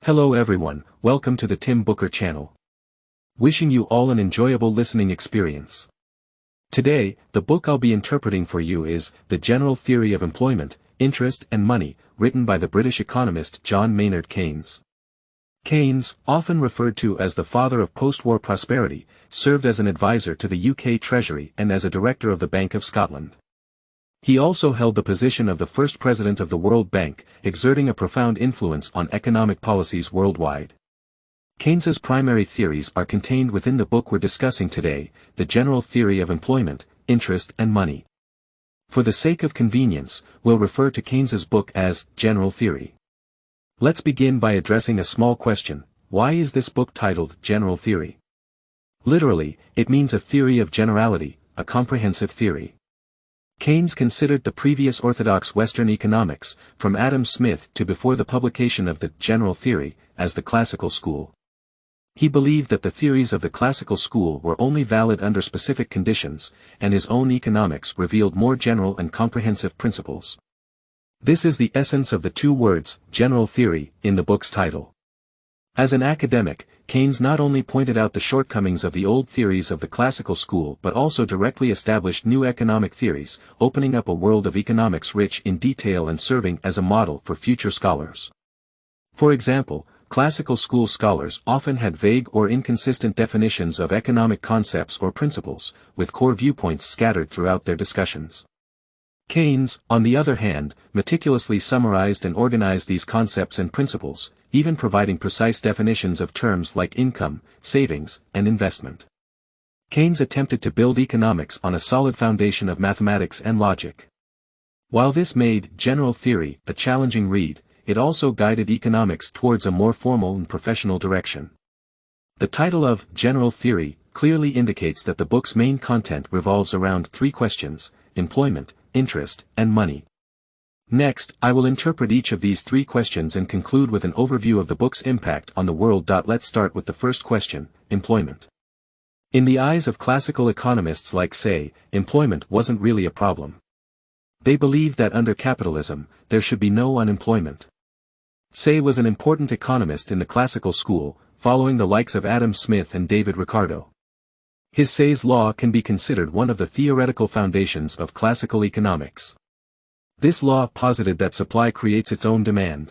Hello everyone, welcome to the Tim Booker channel. Wishing you all an enjoyable listening experience. Today, the book I'll be interpreting for you is The General Theory of Employment, Interest and Money, written by the British economist John Maynard Keynes. Keynes, often referred to as the father of post-war prosperity, served as an advisor to the UK Treasury and as a director of the Bank of Scotland. He also held the position of the first president of the World Bank, exerting a profound influence on economic policies worldwide. Keynes's primary theories are contained within the book we're discussing today, The General Theory of Employment, Interest and Money. For the sake of convenience, we'll refer to Keynes's book as General Theory. Let's begin by addressing a small question: why is this book titled General Theory? Literally, it means a theory of generality, a comprehensive theory. Keynes considered the previous orthodox Western economics, from Adam Smith to before the publication of the General Theory, as the classical school. He believed that the theories of the classical school were only valid under specific conditions, and his own economics revealed more general and comprehensive principles. This is the essence of the two words, general theory, in the book's title. As an academic, Keynes not only pointed out the shortcomings of the old theories of the classical school but also directly established new economic theories, opening up a world of economics rich in detail and serving as a model for future scholars. For example, classical school scholars often had vague or inconsistent definitions of economic concepts or principles, with core viewpoints scattered throughout their discussions. Keynes, on the other hand, meticulously summarized and organized these concepts and principles, even providing precise definitions of terms like income, savings, and investment. Keynes attempted to build economics on a solid foundation of mathematics and logic. While this made General Theory a challenging read, it also guided economics towards a more formal and professional direction. The title of General Theory clearly indicates that the book's main content revolves around three questions: employment, interest, and money. Next, I will interpret each of these three questions and conclude with an overview of the book's impact on the world. Let's start with the first question, employment. In the eyes of classical economists like Say, employment wasn't really a problem. They believed that under capitalism, there should be no unemployment. Say was an important economist in the classical school, following the likes of Adam Smith and David Ricardo. His Say's law can be considered one of the theoretical foundations of classical economics. This law posited that supply creates its own demand.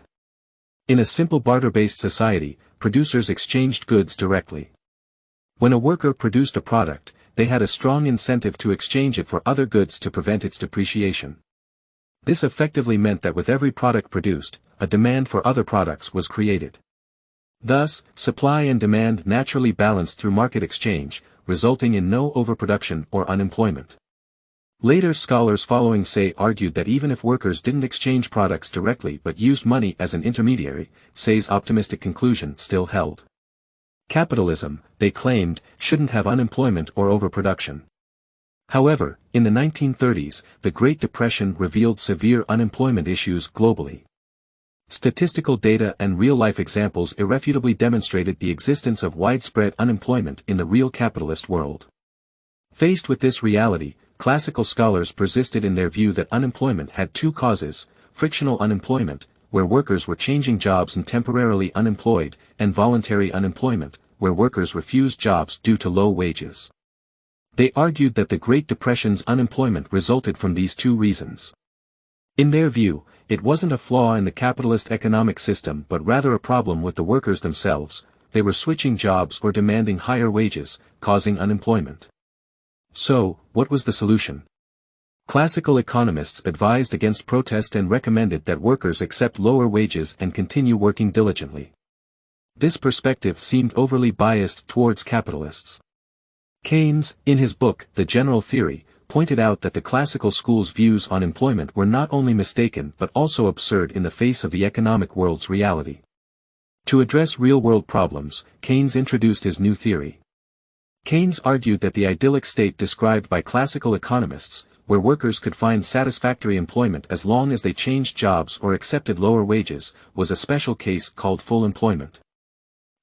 In a simple barter-based society, producers exchanged goods directly. When a worker produced a product, they had a strong incentive to exchange it for other goods to prevent its depreciation. This effectively meant that with every product produced, a demand for other products was created. Thus, supply and demand naturally balanced through market exchange, resulting in no overproduction or unemployment. Later scholars following Say argued that even if workers didn't exchange products directly but used money as an intermediary, Say's optimistic conclusion still held. Capitalism, they claimed, shouldn't have unemployment or overproduction. However, in the 1930s, the Great Depression revealed severe unemployment issues globally. Statistical data and real-life examples irrefutably demonstrated the existence of widespread unemployment in the real capitalist world. Faced with this reality, classical scholars persisted in their view that unemployment had two causes: frictional unemployment, where workers were changing jobs and temporarily unemployed, and voluntary unemployment, where workers refused jobs due to low wages. They argued that the Great Depression's unemployment resulted from these two reasons. In their view, it wasn't a flaw in the capitalist economic system but rather a problem with the workers themselves. They were switching jobs or demanding higher wages, causing unemployment. So, what was the solution? Classical economists advised against protest and recommended that workers accept lower wages and continue working diligently. This perspective seemed overly biased towards capitalists. Keynes, in his book The General Theory, pointed out that the classical school's views on employment were not only mistaken but also absurd in the face of the economic world's reality. To address real-world problems, Keynes introduced his new theory. Keynes argued that the idyllic state described by classical economists, where workers could find satisfactory employment as long as they changed jobs or accepted lower wages, was a special case called full employment.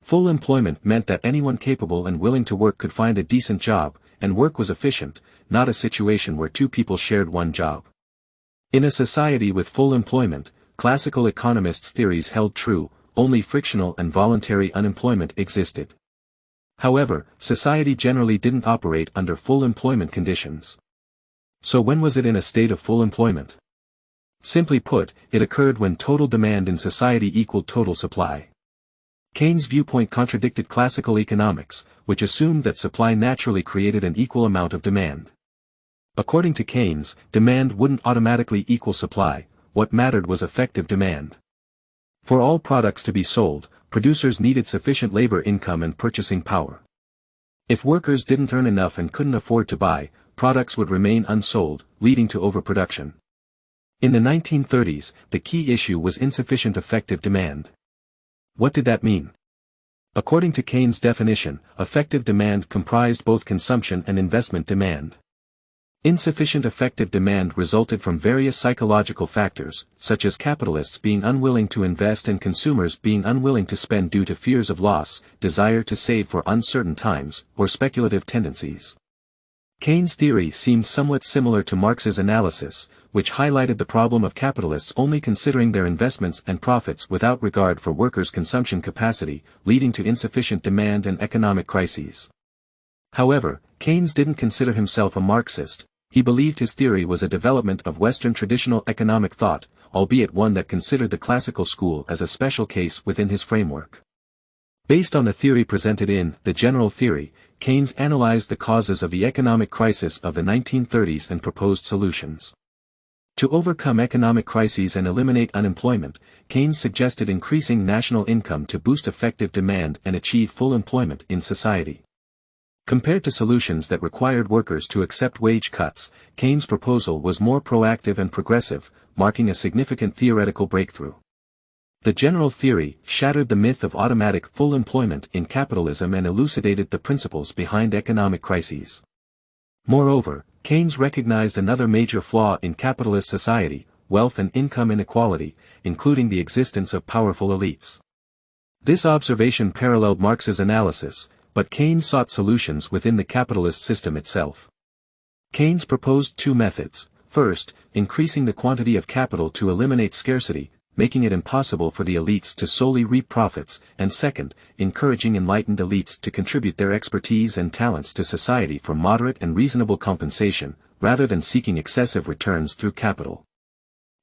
Full employment meant that anyone capable and willing to work could find a decent job, and work was efficient, not a situation where two people shared one job. In a society with full employment, classical economists' theories held true: only frictional and voluntary unemployment existed. However, society generally didn't operate under full employment conditions. So when was it in a state of full employment? Simply put, it occurred when total demand in society equaled total supply. Keynes' viewpoint contradicted classical economics, which assumed that supply naturally created an equal amount of demand. According to Keynes, demand wouldn't automatically equal supply, what mattered was effective demand. For all products to be sold, producers needed sufficient labor income and purchasing power. If workers didn't earn enough and couldn't afford to buy, products would remain unsold, leading to overproduction. In the 1930s, the key issue was insufficient effective demand. What did that mean? According to Keynes' definition, effective demand comprised both consumption and investment demand. Insufficient effective demand resulted from various psychological factors, such as capitalists being unwilling to invest and consumers being unwilling to spend due to fears of loss, desire to save for uncertain times, or speculative tendencies. Keynes' theory seemed somewhat similar to Marx's analysis, which highlighted the problem of capitalists only considering their investments and profits without regard for workers' consumption capacity, leading to insufficient demand and economic crises. However, Keynes didn't consider himself a Marxist. He believed his theory was a development of Western traditional economic thought, albeit one that considered the classical school as a special case within his framework. Based on the theory presented in The General Theory, Keynes analyzed the causes of the economic crisis of the 1930s and proposed solutions. To overcome economic crises and eliminate unemployment, Keynes suggested increasing national income to boost effective demand and achieve full employment in society. Compared to solutions that required workers to accept wage cuts, Keynes' proposal was more proactive and progressive, marking a significant theoretical breakthrough. The General Theory shattered the myth of automatic full employment in capitalism and elucidated the principles behind economic crises. Moreover, Keynes recognized another major flaw in capitalist society, wealth and income inequality, including the existence of powerful elites. This observation paralleled Marx's analysis, but Keynes sought solutions within the capitalist system itself. Keynes proposed two methods: first, increasing the quantity of capital to eliminate scarcity, making it impossible for the elites to solely reap profits, and second, encouraging enlightened elites to contribute their expertise and talents to society for moderate and reasonable compensation, rather than seeking excessive returns through capital.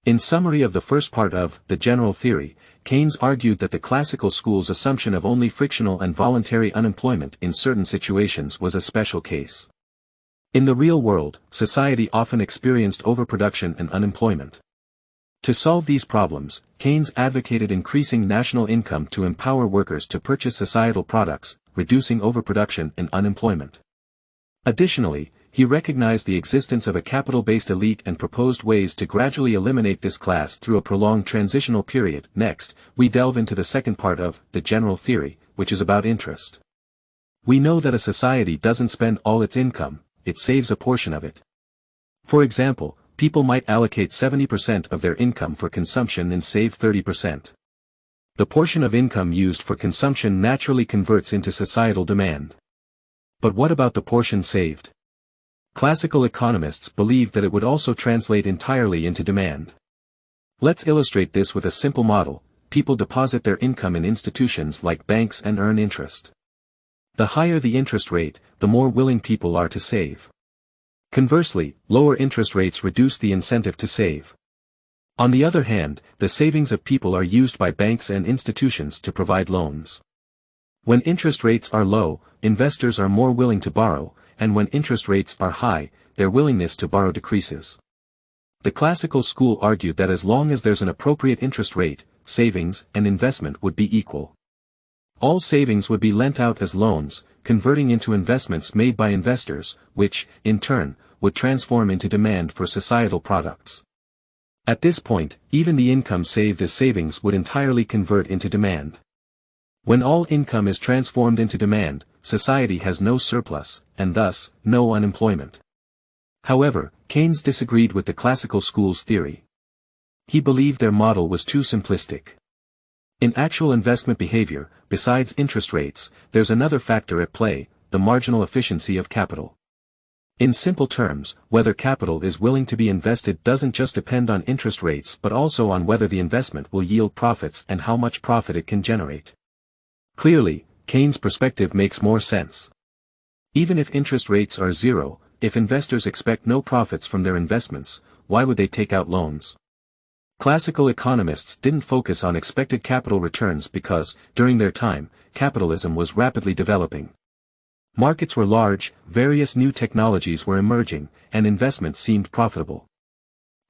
In summary of the first part of The General Theory, Keynes argued that the classical school's assumption of only frictional and voluntary unemployment in certain situations was a special case. In the real world, society often experienced overproduction and unemployment. To solve these problems, Keynes advocated increasing national income to empower workers to purchase societal products, reducing overproduction and unemployment. Additionally, he recognized the existence of a capital-based elite and proposed ways to gradually eliminate this class through a prolonged transitional period. Next, we delve into the second part of The General Theory, which is about interest. We know that a society doesn't spend all its income, it saves a portion of it. For example, people might allocate 70% of their income for consumption and save 30%. The portion of income used for consumption naturally converts into societal demand. But what about the portion saved? Classical economists believed that it would also translate entirely into demand. Let's illustrate this with a simple model: people deposit their income in institutions like banks and earn interest. The higher the interest rate, the more willing people are to save. Conversely, lower interest rates reduce the incentive to save. On the other hand, the savings of people are used by banks and institutions to provide loans. When interest rates are low, investors are more willing to borrow, and when interest rates are high, their willingness to borrow decreases. The classical school argued that as long as there's an appropriate interest rate, savings and investment would be equal. All savings would be lent out as loans, converting into investments made by investors, which, in turn, would transform into demand for societal products. At this point, even the income saved as savings would entirely convert into demand. When all income is transformed into demand, society has no surplus, and thus, no unemployment. However, Keynes disagreed with the classical school's theory. He believed their model was too simplistic. In actual investment behavior, besides interest rates, there's another factor at play: the marginal efficiency of capital. In simple terms, whether capital is willing to be invested doesn't just depend on interest rates but also on whether the investment will yield profits and how much profit it can generate. Clearly, Keynes' perspective makes more sense. Even if interest rates are zero, if investors expect no profits from their investments, why would they take out loans? Classical economists didn't focus on expected capital returns because, during their time, capitalism was rapidly developing. Markets were large, various new technologies were emerging, and investment seemed profitable.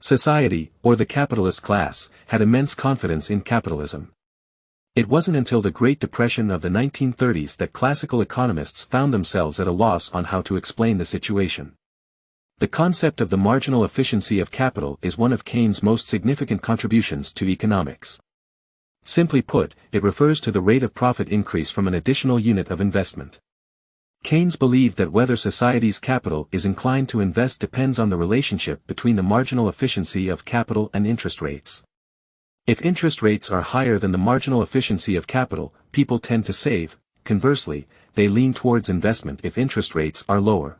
Society, or the capitalist class, had immense confidence in capitalism. It wasn't until the Great Depression of the 1930s that classical economists found themselves at a loss on how to explain the situation. The concept of the marginal efficiency of capital is one of Keynes' most significant contributions to economics. Simply put, it refers to the rate of profit increase from an additional unit of investment. Keynes believed that whether society's capital is inclined to invest depends on the relationship between the marginal efficiency of capital and interest rates. If interest rates are higher than the marginal efficiency of capital, people tend to save; conversely, they lean towards investment if interest rates are lower.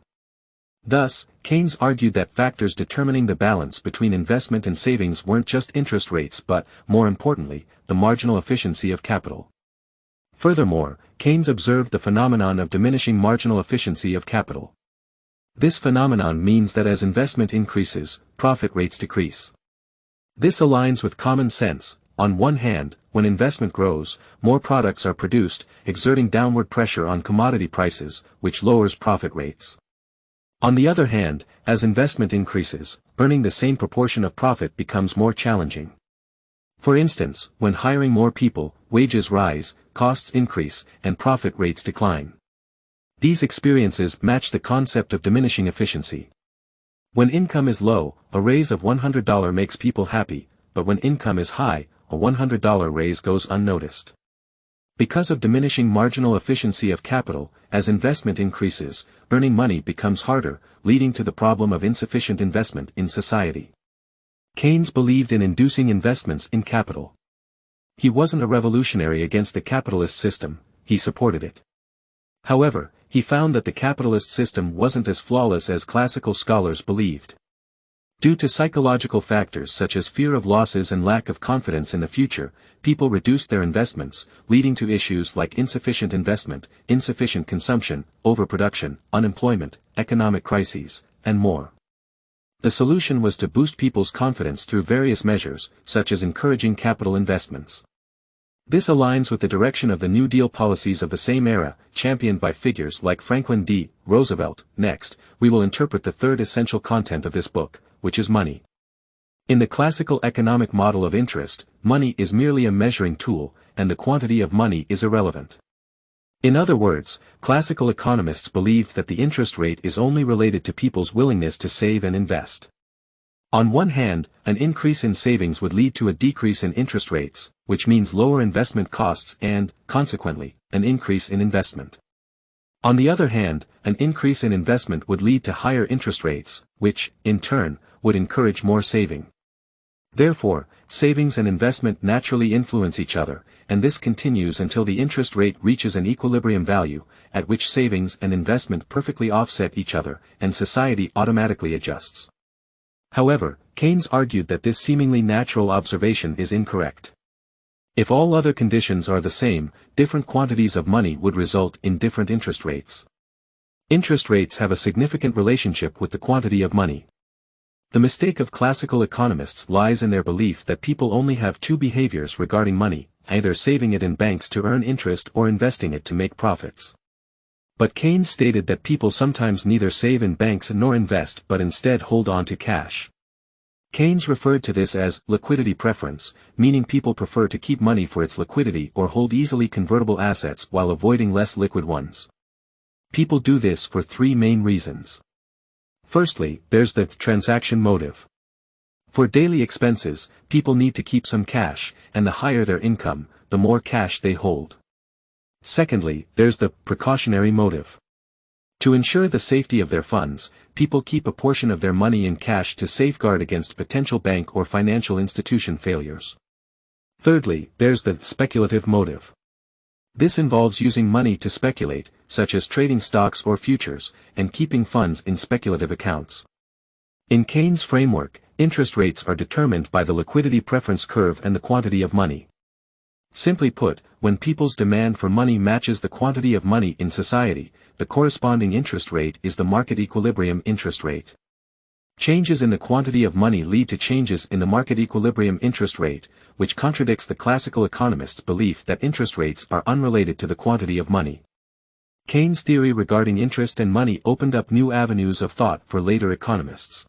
Thus, Keynes argued that factors determining the balance between investment and savings weren't just interest rates but, more importantly, the marginal efficiency of capital. Furthermore, Keynes observed the phenomenon of diminishing marginal efficiency of capital. This phenomenon means that as investment increases, profit rates decrease. This aligns with common sense. On one hand, when investment grows, more products are produced, exerting downward pressure on commodity prices, which lowers profit rates. On the other hand, as investment increases, earning the same proportion of profit becomes more challenging. For instance, when hiring more people, wages rise, costs increase, and profit rates decline. These experiences match the concept of diminishing efficiency. When income is low, a raise of $100 makes people happy, but when income is high, a $100 raise goes unnoticed. Because of diminishing marginal efficiency of capital, as investment increases, earning money becomes harder, leading to the problem of insufficient investment in society. Keynes believed in inducing investments in capital. He wasn't a revolutionary against the capitalist system, he supported it. However, he found that the capitalist system wasn't as flawless as classical scholars believed. Due to psychological factors such as fear of losses and lack of confidence in the future, people reduced their investments, leading to issues like insufficient investment, insufficient consumption, overproduction, unemployment, economic crises, and more. The solution was to boost people's confidence through various measures, such as encouraging capital investments. This aligns with the direction of the New Deal policies of the same era, championed by figures like Franklin D. Roosevelt. Next, we will interpret the third essential content of this book, which is money. In the classical economic model of interest, money is merely a measuring tool, and the quantity of money is irrelevant. In other words, classical economists believed that the interest rate is only related to people's willingness to save and invest. On one hand, an increase in savings would lead to a decrease in interest rates, which means lower investment costs and, consequently, an increase in investment. On the other hand, an increase in investment would lead to higher interest rates, which, in turn, would encourage more saving. Therefore, savings and investment naturally influence each other, and this continues until the interest rate reaches an equilibrium value, at which savings and investment perfectly offset each other, and society automatically adjusts. However, Keynes argued that this seemingly natural observation is incorrect. If all other conditions are the same, different quantities of money would result in different interest rates. Interest rates have a significant relationship with the quantity of money. The mistake of classical economists lies in their belief that people only have two behaviors regarding money, either saving it in banks to earn interest or investing it to make profits. But Keynes stated that people sometimes neither save in banks nor invest but instead hold on to cash. Keynes referred to this as liquidity preference, meaning people prefer to keep money for its liquidity or hold easily convertible assets while avoiding less liquid ones. People do this for three main reasons. Firstly, there's the transaction motive. For daily expenses, people need to keep some cash, and the higher their income, the more cash they hold. Secondly, there's the precautionary motive. To ensure the safety of their funds, people keep a portion of their money in cash to safeguard against potential bank or financial institution failures. Thirdly, there's the speculative motive. This involves using money to speculate, such as trading stocks or futures, and keeping funds in speculative accounts. In Keynes' framework, interest rates are determined by the liquidity preference curve and the quantity of money. Simply put, when people's demand for money matches the quantity of money in society, the corresponding interest rate is the market equilibrium interest rate. Changes in the quantity of money lead to changes in the market equilibrium interest rate, which contradicts the classical economists' belief that interest rates are unrelated to the quantity of money. Keynes' theory regarding interest and money opened up new avenues of thought for later economists.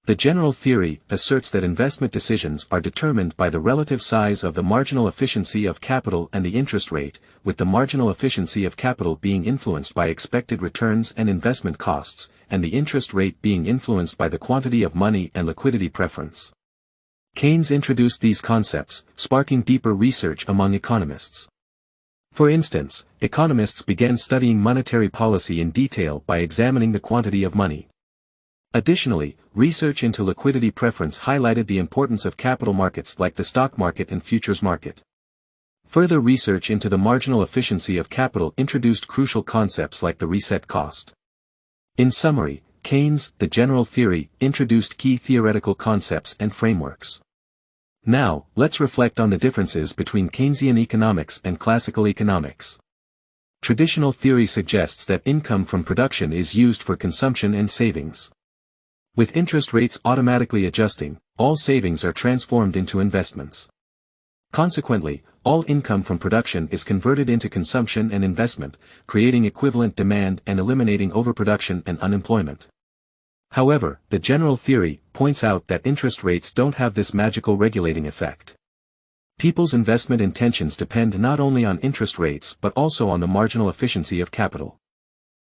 The general theory asserts that investment decisions are determined by the relative size of the marginal efficiency of capital and the interest rate, with the marginal efficiency of capital being influenced by expected returns and investment costs, and the interest rate being influenced by the quantity of money and liquidity preference. Keynes introduced these concepts, sparking deeper research among economists. For instance, economists began studying monetary policy in detail by examining the quantity of money. Additionally, research into liquidity preference highlighted the importance of capital markets like the stock market and futures market. Further research into the marginal efficiency of capital introduced crucial concepts like the reset cost. In summary, Keynes, the general theory, introduced key theoretical concepts and frameworks. Now, let's reflect on the differences between Keynesian economics and classical economics. Traditional theory suggests that income from production is used for consumption and savings. With interest rates automatically adjusting, all savings are transformed into investments. Consequently, all income from production is converted into consumption and investment, creating equivalent demand and eliminating overproduction and unemployment. However, the general theory points out that interest rates don't have this magical regulating effect. People's investment intentions depend not only on interest rates but also on the marginal efficiency of capital.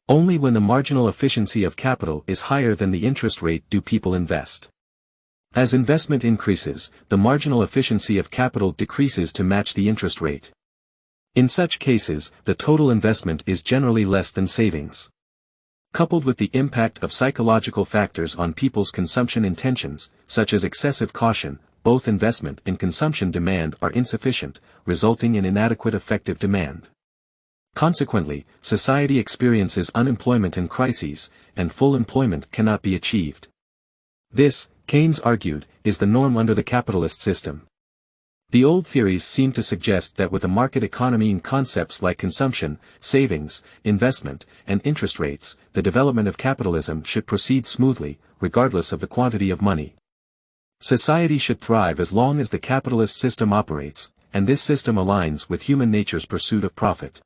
Only when the marginal efficiency of capital is higher than the interest rate do people invest. As investment increases, the marginal efficiency of capital decreases to match the interest rate. In such cases, the total investment is generally less than savings. Coupled with the impact of psychological factors on people's consumption intentions, such as excessive caution, both investment and consumption demand are insufficient, resulting in inadequate effective demand. Consequently, society experiences unemployment and crises, and full employment cannot be achieved. This, Keynes argued, is the norm under the capitalist system. The old theories seem to suggest that with a market economy in concepts like consumption, savings, investment, and interest rates, the development of capitalism should proceed smoothly, regardless of the quantity of money. Society should thrive as long as the capitalist system operates, and this system aligns with human nature's pursuit of profit.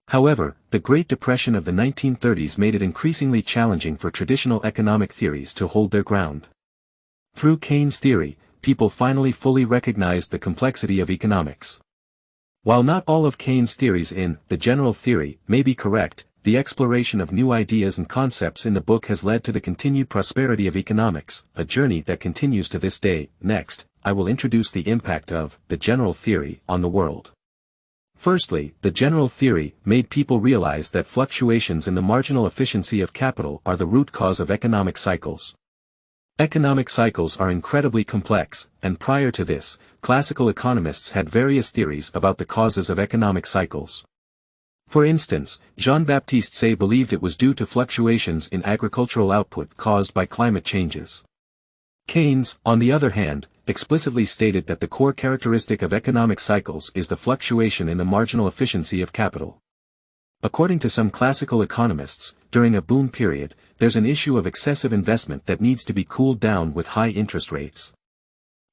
However, the Great Depression of the 1930s made it increasingly challenging for traditional economic theories to hold their ground. Through Keynes' theory, people finally fully recognized the complexity of economics. While not all of Keynes' theories in the general theory may be correct, the exploration of new ideas and concepts in the book has led to the continued prosperity of economics, a journey that continues to this day. Next, I will introduce the impact of the general theory on the world. Firstly, the general theory made people realize that fluctuations in the marginal efficiency of capital are the root cause of economic cycles. Economic cycles are incredibly complex, and prior to this, classical economists had various theories about the causes of economic cycles. For instance, Jean-Baptiste Say believed it was due to fluctuations in agricultural output caused by climate changes. Keynes, on the other hand, explicitly stated that the core characteristic of economic cycles is the fluctuation in the marginal efficiency of capital. According to some classical economists, during a boom period, there's an issue of excessive investment that needs to be cooled down with high interest rates.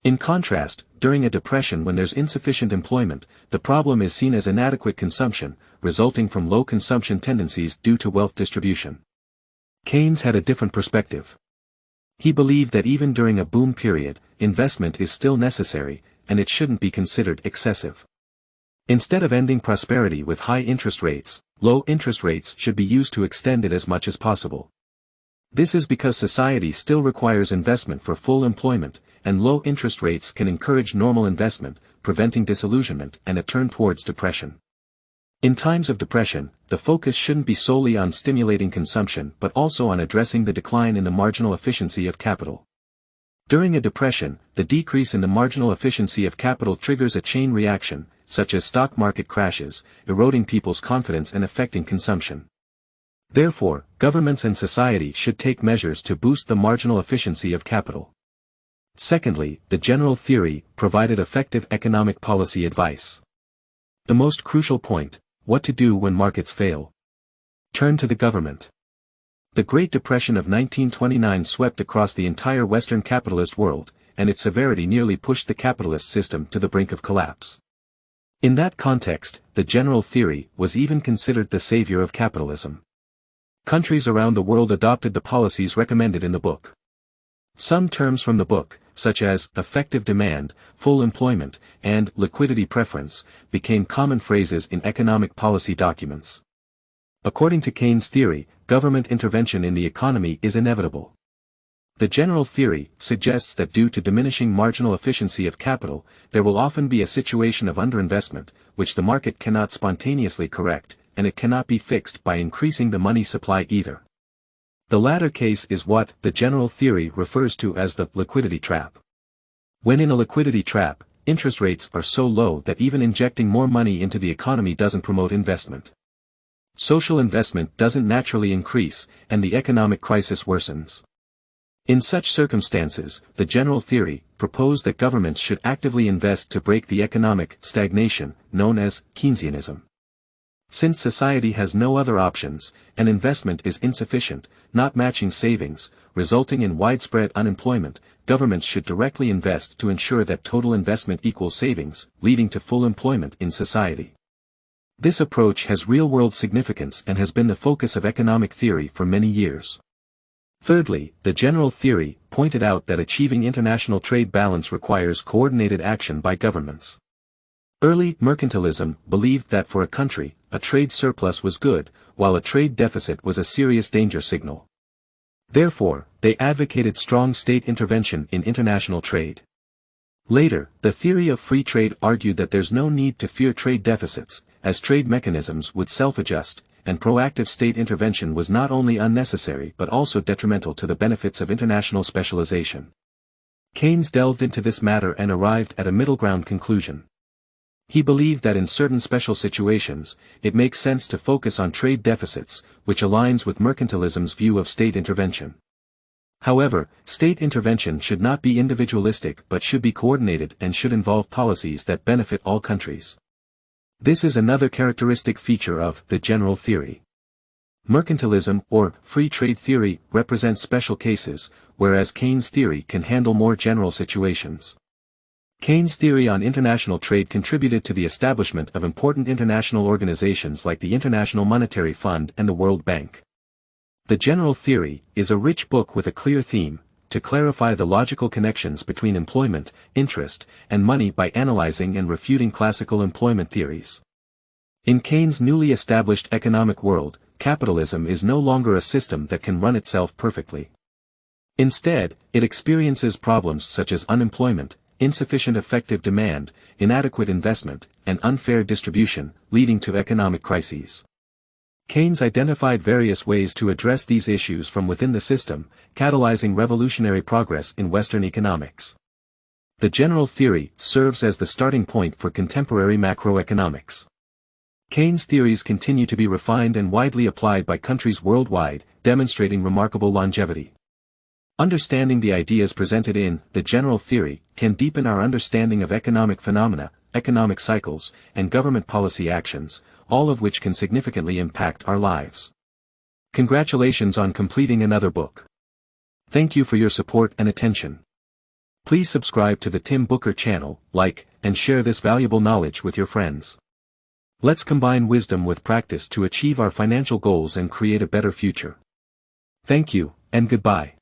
In contrast, during a depression when there's insufficient employment, the problem is seen as inadequate consumption, resulting from low consumption tendencies due to wealth distribution. Keynes had a different perspective. He believed that even during a boom period, investment is still necessary, and it shouldn't be considered excessive. Instead of ending prosperity with high interest rates, low interest rates should be used to extend it as much as possible. This is because society still requires investment for full employment, and low interest rates can encourage normal investment, preventing disillusionment and a turn towards depression. In times of depression, the focus shouldn't be solely on stimulating consumption but also on addressing the decline in the marginal efficiency of capital. During a depression, the decrease in the marginal efficiency of capital triggers a chain reaction, such as stock market crashes, eroding people's confidence and affecting consumption. Therefore, governments and society should take measures to boost the marginal efficiency of capital. Secondly, the general theory provided effective economic policy advice. The most crucial point: what to do when markets fail. Turn to the government. The Great Depression of 1929 swept across the entire Western capitalist world, and its severity nearly pushed the capitalist system to the brink of collapse. In that context, the general theory was even considered the savior of capitalism. Countries around the world adopted the policies recommended in the book. Some terms from the book, such as effective demand, full employment, and liquidity preference, became common phrases in economic policy documents. According to Keynes' theory, government intervention in the economy is inevitable. The general theory suggests that due to diminishing marginal efficiency of capital, there will often be a situation of underinvestment, which the market cannot spontaneously correct, and it cannot be fixed by increasing the money supply either. The latter case is what the general theory refers to as the liquidity trap. When in a liquidity trap, interest rates are so low that even injecting more money into the economy doesn't promote investment. Social investment doesn't naturally increase, and the economic crisis worsens. In such circumstances, the general theory proposed that governments should actively invest to break the economic stagnation, known as Keynesianism. Since society has no other options, and investment is insufficient, not matching savings, resulting in widespread unemployment, governments should directly invest to ensure that total investment equals savings, leading to full employment in society. This approach has real-world significance and has been the focus of economic theory for many years. Thirdly, the general theory pointed out that achieving international trade balance requires coordinated action by governments. Early mercantilism believed that for a country, a trade surplus was good, while a trade deficit was a serious danger signal. Therefore, they advocated strong state intervention in international trade. Later, the theory of free trade argued that there's no need to fear trade deficits, as trade mechanisms would self-adjust, and proactive state intervention was not only unnecessary but also detrimental to the benefits of international specialization. Keynes delved into this matter and arrived at a middle ground conclusion. He believed that in certain special situations, it makes sense to focus on trade deficits, which aligns with mercantilism's view of state intervention. However, state intervention should not be individualistic but should be coordinated and should involve policies that benefit all countries. This is another characteristic feature of the general theory. Mercantilism, or free trade theory, represents special cases, whereas Keynes' theory can handle more general situations. Keynes' theory on international trade contributed to the establishment of important international organizations like the International Monetary Fund and the World Bank. The General Theory is a rich book with a clear theme, to clarify the logical connections between employment, interest, and money by analyzing and refuting classical employment theories. In Keynes' newly established economic world, capitalism is no longer a system that can run itself perfectly. Instead, it experiences problems such as unemployment, insufficient effective demand, inadequate investment, and unfair distribution, leading to economic crises. Keynes identified various ways to address these issues from within the system, catalyzing revolutionary progress in Western economics. The general theory serves as the starting point for contemporary macroeconomics. Keynes' theories continue to be refined and widely applied by countries worldwide, demonstrating remarkable longevity. Understanding the ideas presented in the general theory can deepen our understanding of economic phenomena, economic cycles, and government policy actions, all of which can significantly impact our lives. Congratulations on completing another book. Thank you for your support and attention. Please subscribe to the Tim Booker channel, like, and share this valuable knowledge with your friends. Let's combine wisdom with practice to achieve our financial goals and create a better future. Thank you, and goodbye.